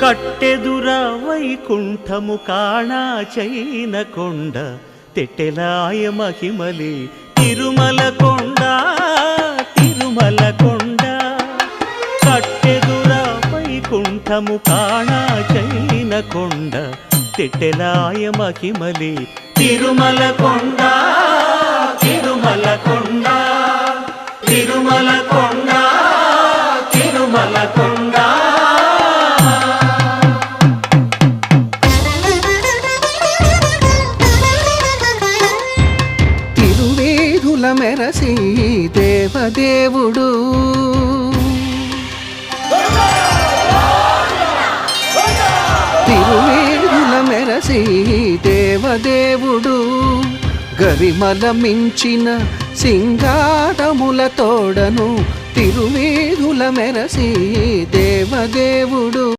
కట్టెదుర వైకుంఠము కాణా చైన కొండ తెట్టెలాయ మహిమలి తిరుమల కొండ తిరుమల కొండ కట్టెదుర వైకుంఠము కాణా చైన కొండ తెట్టెలాయ మహిమలి తిరుమల కొండ తిరుమల కొండ తిరుమల కొండ తిరుమల కొండ తిరువేధుల మెరసి దేవదేవుడు తిరువేధుల మెరసి దేవదేవుడు గరిమల మించిన సింగారముల తోడను తిరువేధుల మెరసి దేవదేవుడు